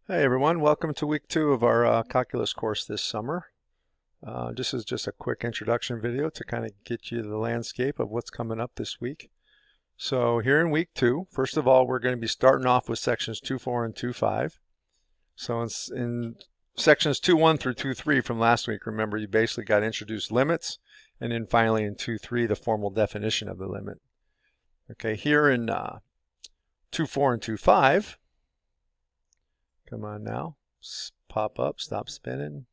Hey everyone, welcome to week 2 of our calculus course this summer. This is just a quick introduction video to kind of get you the landscape of what's coming up this week. So here in week 2, first of all, we're going to be starting off with sections 2.4 and 2.5. So in sections 2.1 through 2.3 from last week, remember you basically got introduced limits, and then finally in 2.3 the formal definition of the limit. Okay, here in 2.4 and 2.5, come on now, pop up, stop spinning.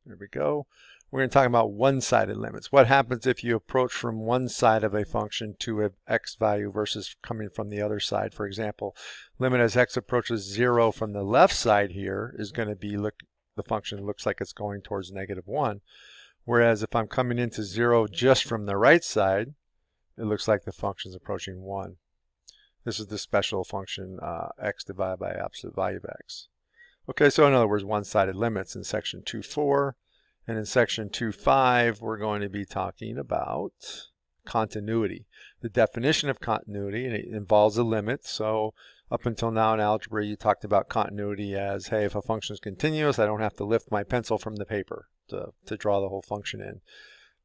There we go. We're going to talk about one-sided limits. What happens if you approach from one side of a function to an x value versus coming from the other side? For example, limit as x approaches 0 from the left side here is going to be, the function looks like it's going towards -1. Whereas if I'm coming into 0 just from the right side, it looks like the function is approaching 1. This is the special function x divided by absolute value of x. Okay, so in other words, one-sided limits in section 2.4. And in section 2.5, we're going to be talking about continuity. The definition of continuity, and it involves a limit. So up until now in algebra, you talked about continuity as, hey, if a function is continuous, I don't have to lift my pencil from the paper to draw the whole function in.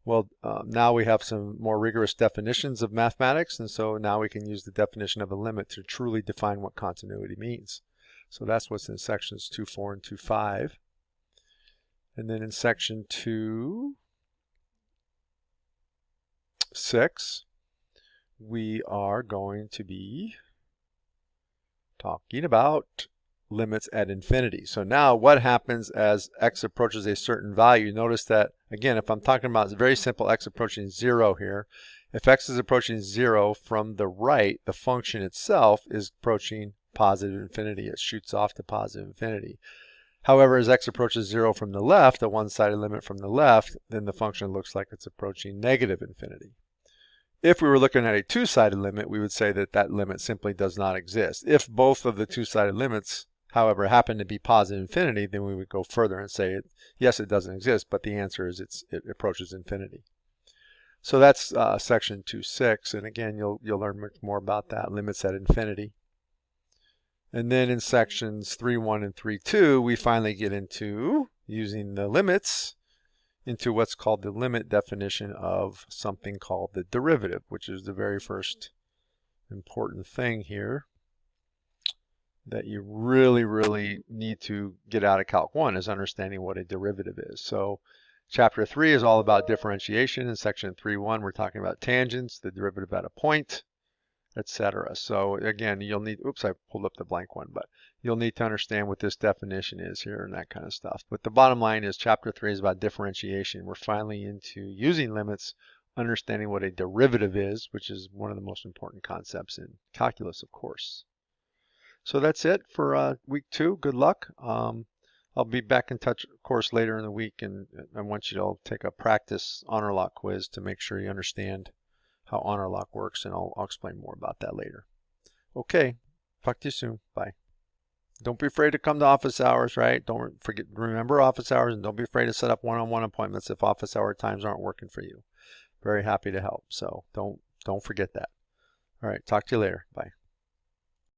Well, now we have some more rigorous definitions of mathematics, and so now we can use the definition of a limit to truly define what continuity means. So that's what's in sections 2.4 and 2.5. And then in section 2.6, we are going to be talking about limits at infinity. So now what happens as x approaches a certain value? Notice that, again, if I'm talking about very simple x approaching 0 here, if x is approaching 0 from the right, the function itself is approaching positive infinity. It shoots off to positive infinity. However, as x approaches 0 from the left, a one-sided limit from the left, then the function looks like it's approaching negative infinity. If we were looking at a two-sided limit, we would say that that limit simply does not exist. If both of the two-sided limits, however, happen to be positive infinity, then we would go further and say, yes, it doesn't exist, but the answer is it approaches infinity. So that's section 2.6, and again, you'll learn much more about that, limits at infinity. And then in sections 3.1 and 3.2, we finally get into using the limits into what's called the limit definition of something called the derivative, which is the very first important thing here that you really need to get out of Calc 1 is understanding what a derivative is. So chapter 3 is all about differentiation. In section 3.1, we're talking about tangents, the derivative at a point, etc. So again, you'll need, oops, I pulled up the blank one, but you'll need to understand what this definition is here and that kind of stuff. But the bottom line is chapter 3 is about differentiation. We're finally into using limits, understanding what a derivative is, which is one of the most important concepts in calculus, of course. So that's it for week 2. Good luck. I'll be back in touch, of course, later in the week, and I want you to all take a practice honor lock quiz to make sure you understand how honor lock works, and I'll explain more about that later. Okay, talk to you soon. Bye. Don't be afraid to come to office hours, right? Don't forget, remember office hours, and don't be afraid to set up one-on-one appointments if office hour times aren't working for you. Very happy to help, so don't forget that. All right, talk to you later. Bye.